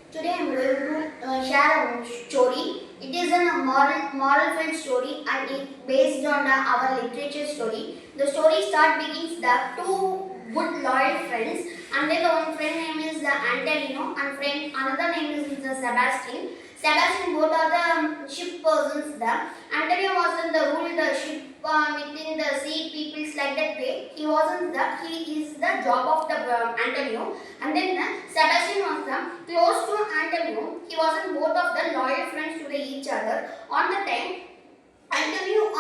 Today I am going to share a story. It is a moral filled story and it based on our literature story. The story begins the two good loyal friends, and then the one friend name is the Antonio and friend another name is the Sebastian. Sebastian both are the ship persons there. Antonio was in the rule the ship within the sea peoples like that way. He is the job of the Antonio, and then Sebastian was the close to Antonio. He wasn't both of the loyal friends to each other. On the time, Antonio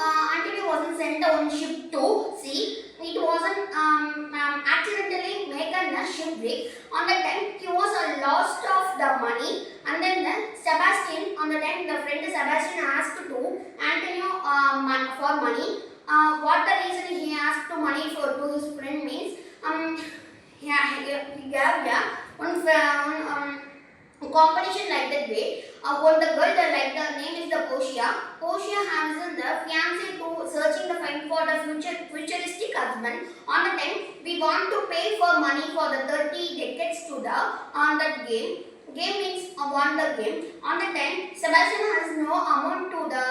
wasn't sent on ship to sea. It wasn't accidentally make a shipwreck. On the time, he was lost of the money. And then Sebastian, on the time, the friend Sebastian asked to Antonio for money. What the reason he asked to money for to his friend means he gave one competition like that way. One the girl like the name is the Portia. Portia has the fiance to searching the find for the futuristic husband. On the time we want to pay for money for the 30 decades to the on that game. Game means won the game. On the time Sebastian has no amount to the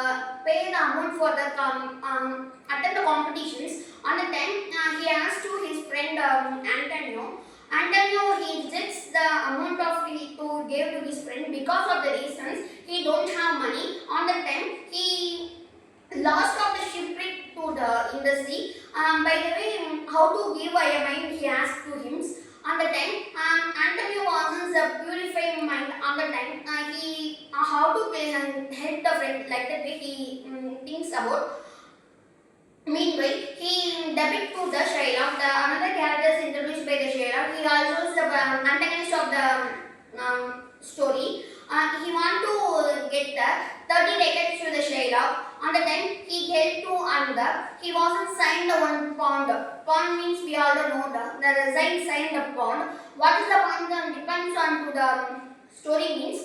pay the amount for the attend the competitions. On the time he asked to his friend Antonio. Antonio he rejects the amount of he to give to his friend because of the reasons he don't have money. On the time he lost of the shipwreck to the in the sea. By the way, how to give a mind he asked to him. On the time Antonio was a purifying mind. On the time he how to help the friend like that way he thinks about. Meanwhile, he debit to the Shylock. The another character is introduced by the Shylock. He also is the antagonist of the story. He want to get the 30 decades to the Shylock. On the time he held to another, he wasn't signed the one pound. Pound means we all know the resign signed the pound. What is the pound? Depends on to the story means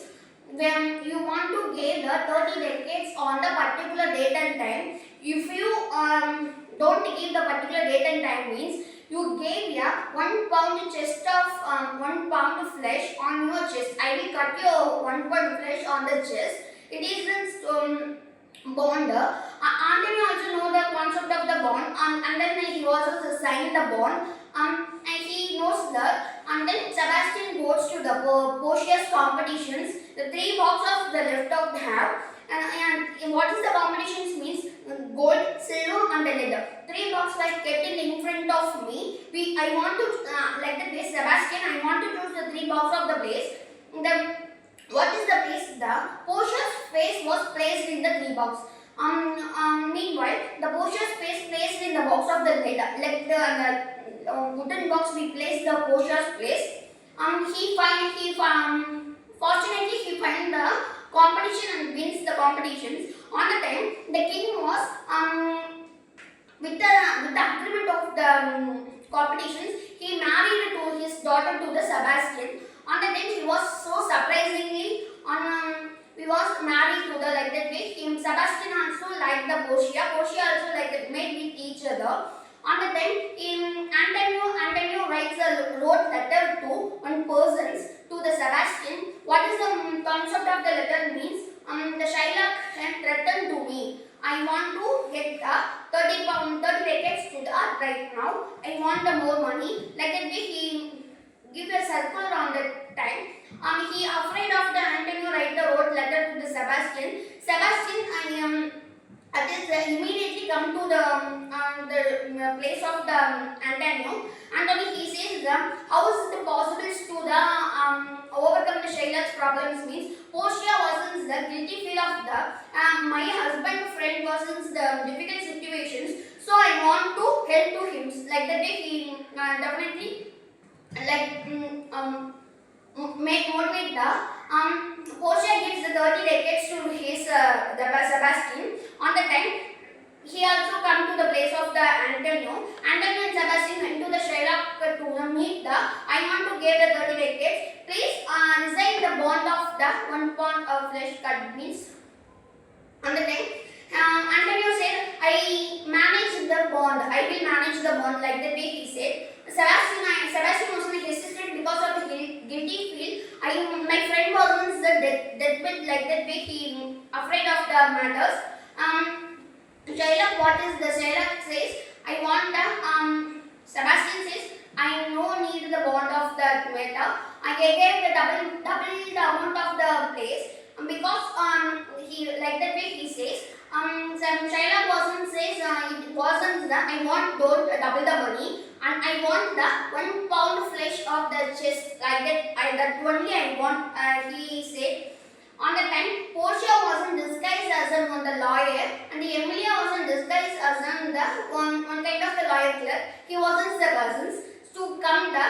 when you want to give the 30 decades on the particular date and time. If you don't give the particular date and time means you gave 1 pound chest of 1 pound flesh on your chest. I will cut your 1 pound flesh on the chest. It is bond. Anthony also know the concept of the bond, and then he also signed the bond. And he knows that. And then Sebastian goes to the Portia's competitions. The 3 box of the left of the have. And what is the competitions means gold, silver and the leather. 3 box like kept in front of me. I want to like the place Sebastian. I want to choose the 3 box of the place. What is the place? The Portia's face was placed in the 3 box. Meanwhile, the Portia's face placed in the box of the leather. Like the wooden box, we place the Portia's place. Fortunately he find the competition and wins the competitions. On the time, the king was with the agreement of the competitions, he married to his daughter to the Sebastian. On the time, he was so surprisingly he was married to the like that way. Sebastian also liked the Portia. Portia also like that made with each other. On the time, Antonio writes a wrote letter to one person to the Sebastian. What is the concept of the letter means? The Shylock had threatened to me. I want to get the 30 decades to the right now. I want the more money. Like that way, he give a circle on that time. He afraid of the Antonio write the wrote letter to the Sebastian. Sebastian, immediately come to the place of the Antonio. Antonio he says how is it possible to the overcome the Shylock's problems means Portia wasn't the guilty feel of the my husband friend wasn't the difficult situations, so I want to help to him. Like that way he definitely like motivate the Portia gives the 30 decades to his the Sebastian. On the time he also come to the place of the Antonio. Antonio and Sebastian went to the Shylock to meet the I want to give the 30 decades. Please resign the bond of the 1 pound of flesh cut means. On the time Antonio said I manage the bond. I will manage the bond like the way he said. Sebastian was hesitant because of the guilty feel. My friend was the deathbed like that way. He afraid of the matters. Shylock, what is the Shylock says? I want the Sebastian says, I no need the bond of the matter. I gave the double the amount of the place because he like that way he says. Some Shylock wasn't says it wasn't the I want don't double the money and I want the 1 pound flesh of the chest like that. That only I want. He said. On the time, Portia was in disguise as the lawyer, and the Emilia was in disguise as the one kind of the lawyer clerk. He wasn't the cousins. To come the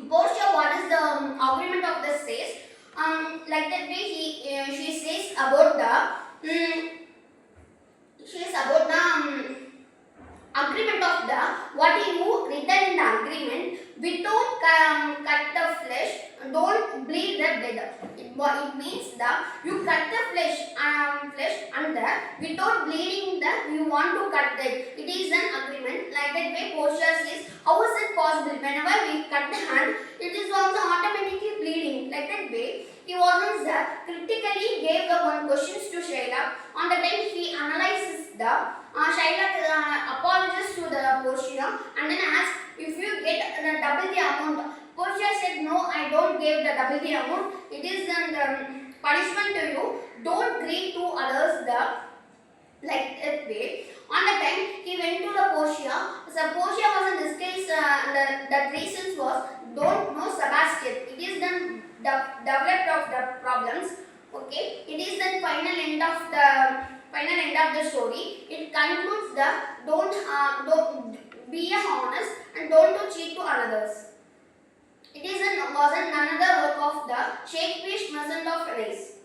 Portia, what is the agreement of the says? Like that way, she says about the agreement of the what you written in the agreement without cut the flesh, don't bleed the blood. It means that you cut the flesh and the without bleeding the you want to cut that. It is an agreement like that way. Portia says, how is it possible? Whenever we cut the hand, it is also automatically bleeding like that way. He wasn't there. Critically gave the one questions to Shylock. On the time he analyzes the Shylock apologizes to the Portia and then asks if you get double the amount. Portia said no, I don't give the double the amount. It is the punishment to you. Don't greet to others the like that way. On the time he went to the Portia. So Portia was in this case. The reasons was don't know Sebastian. It is the developed of the problems. Okay, it is the final end of the story. It concludes the don't be honest and don't to cheat to others. It is was another work of the Shakespeare's Merchant of Venice.